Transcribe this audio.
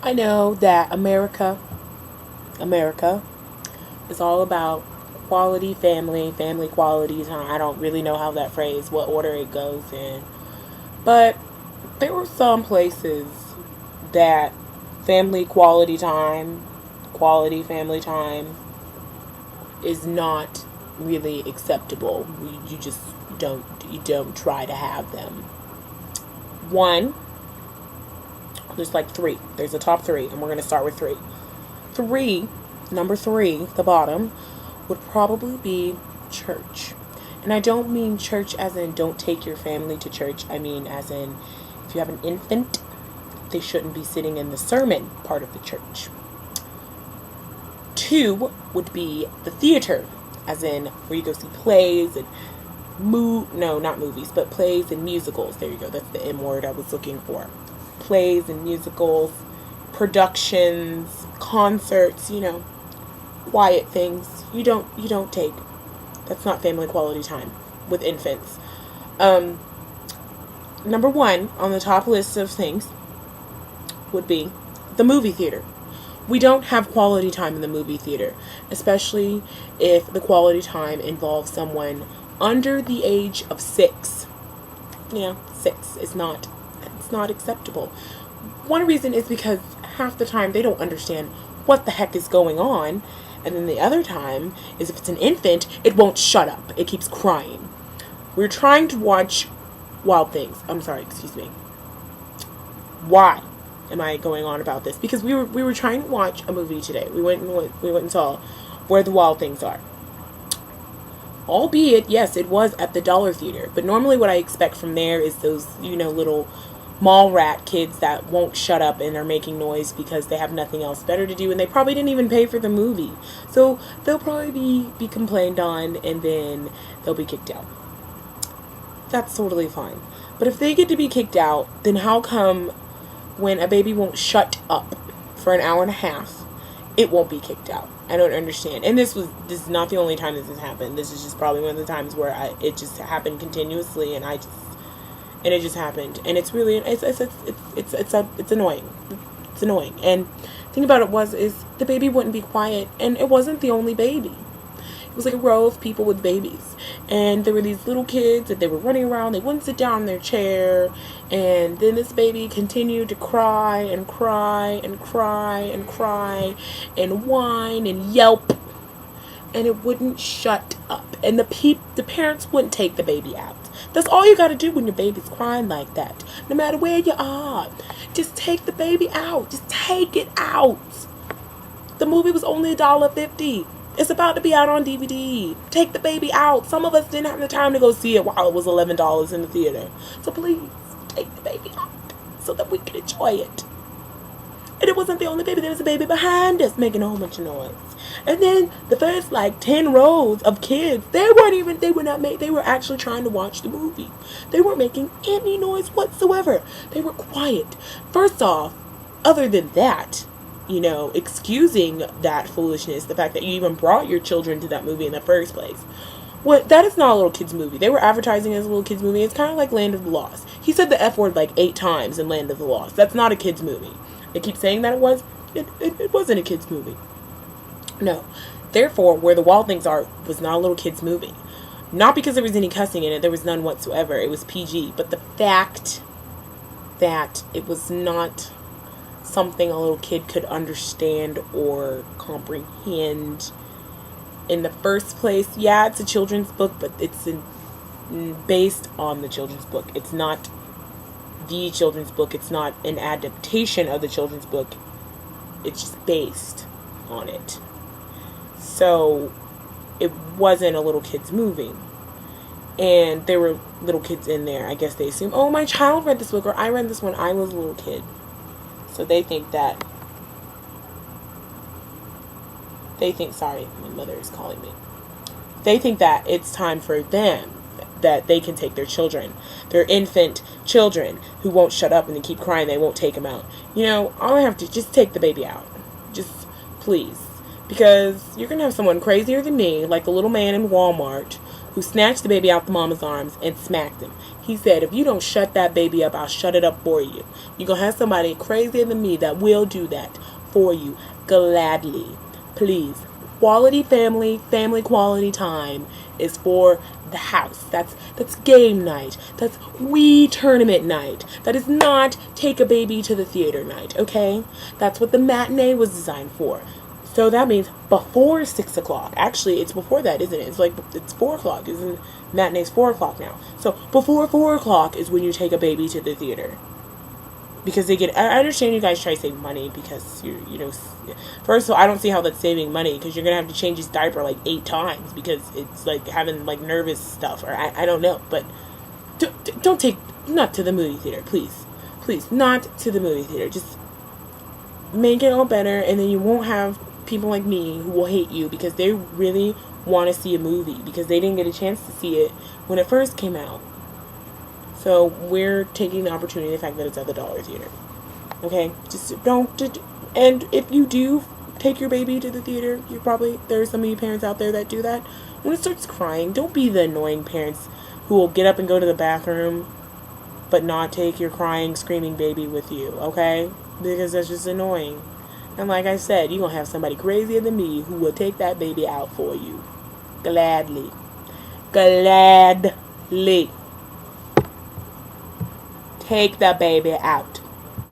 I know that America is all about quality family quality time. I don't really know how that phrase, what order it goes in. But there were some places that quality family time is not really acceptable. You just you don't try to have them. One, there's like three. There's a top three, and we're going to start with three. Number three, the bottom, would probably be church. And I don't mean church as in don't take your family to church. I mean as in if you have an infant, they shouldn't be sitting in the sermon part of the church. Two would be the theater, as in where you go see plays and not movies, but plays and musicals. There you go. That's the M word I was looking for. Plays and musicals, productions, concerts, quiet things. You don't take. That's not family quality time with infants. Number one on the top list of things would be the movie theater. We don't have quality time in the movie theater, especially if the quality time involves someone under the age of 6. 6 is not acceptable. One reason is because half the time they don't understand what the heck is going on, and then the other time is if it's an infant, it won't shut up. It keeps crying. We're trying to watch Wild Things. I'm sorry, excuse me. Why am I going on about this? Because we were trying to watch a movie today. We went and saw Where the Wild Things Are. Albeit, yes, it was at the Dollar Theater. But normally what I expect from there is those, little mall rat kids that won't shut up and are making noise because they have nothing else better to do, and they probably didn't even pay for the movie. So they'll probably be complained on, and then they'll be kicked out. That's totally fine. But if they get to be kicked out, then how come when a baby won't shut up for an hour and a half, it won't be kicked out? I don't understand. And this is not the only time this has happened. This is just probably one of the times where it just happened continuously, and it just happened, and it's really it's annoying. It's annoying. And the thing about it is the baby wouldn't be quiet, and it wasn't the only baby. It was like a row of people with babies, and there were these little kids that they were running around. They wouldn't sit down in their chair, and then this baby continued to cry and cry and cry and cry and whine and yelp, and it wouldn't shut up. And the parents wouldn't take the baby out. That's all you gotta do when your baby's crying like that. No matter where you are, just take the baby out. Just take it out. The movie was only $1.50. It's about to be out on DVD. Take the baby out. Some of us didn't have the time to go see it while it was $11 in the theater. So please, take the baby out so that we can enjoy it. And it wasn't the only baby. There was a baby behind us making a whole bunch of noise. And then the first 10 rows of kids, they were actually trying to watch the movie. They weren't making any noise whatsoever. They were quiet. First off, other than that, excusing that foolishness, the fact that you even brought your children to that movie in the first place. That is not a little kid's movie. They were advertising it as a little kid's movie. It's kind of like Land of the Lost. He said the F word 8 times in Land of the Lost. That's not a kid's movie. They keep saying that it was. It wasn't a kid's movie. No. Therefore, Where the Wild Things Are was not a little kid's movie. Not because there was any cussing in it. There was none whatsoever. It was PG. But the fact that it was not something a little kid could understand or comprehend in the first place. Yeah, it's a children's book, but it's based on the children's book. It's not the children's book. It's not an adaptation of the children's book. It's just based on it. So it wasn't a little kid's movie. And there were little kids in there. I guess they assume, oh, my child read this book, or I read this when I was a little kid. So they think, sorry, my mother is calling me. They think that it's time for them, that they can take their children, their infant children who won't shut up and they keep crying, they won't take them out. All I have to just take the baby out. Just please. Because you're going to have someone crazier than me, like the little man in Walmart, who snatched the baby out the mama's arms and smacked him. He said, if you don't shut that baby up, I'll shut it up for you. You're going to have somebody crazier than me that will do that for you gladly. Please. Quality family quality time is for the house. That's game night. That's Wii tournament night. That is not take a baby to the theater night, okay? That's what the matinee was designed for. So that means before 6 o'clock. Actually, it's before that, isn't it? It's 4 o'clock. Isn't matinee's 4 o'clock now? So before 4 o'clock is when you take a baby to the theater. Because I understand you guys try to save money because first of all, I don't see how that's saving money because you're going to have to change his diaper like 8 times because it's like having like nervous stuff or I don't know. But don't take, not to the movie theater, please. Please, not to the movie theater. Just make it all better and then you won't have people like me who will hate you because they really want to see a movie because they didn't get a chance to see it when it first came out. So we're taking the opportunity, the fact that it's at the dollar theater. Okay? Just don't, and if you do take your baby to the theater, there are some of you parents out there that do that. When it starts crying, don't be the annoying parents who will get up and go to the bathroom but not take your crying, screaming baby with you, okay? Because that's just annoying. And like I said, you're going to have somebody crazier than me who will take that baby out for you. Gladly. Gladly. Take the baby out.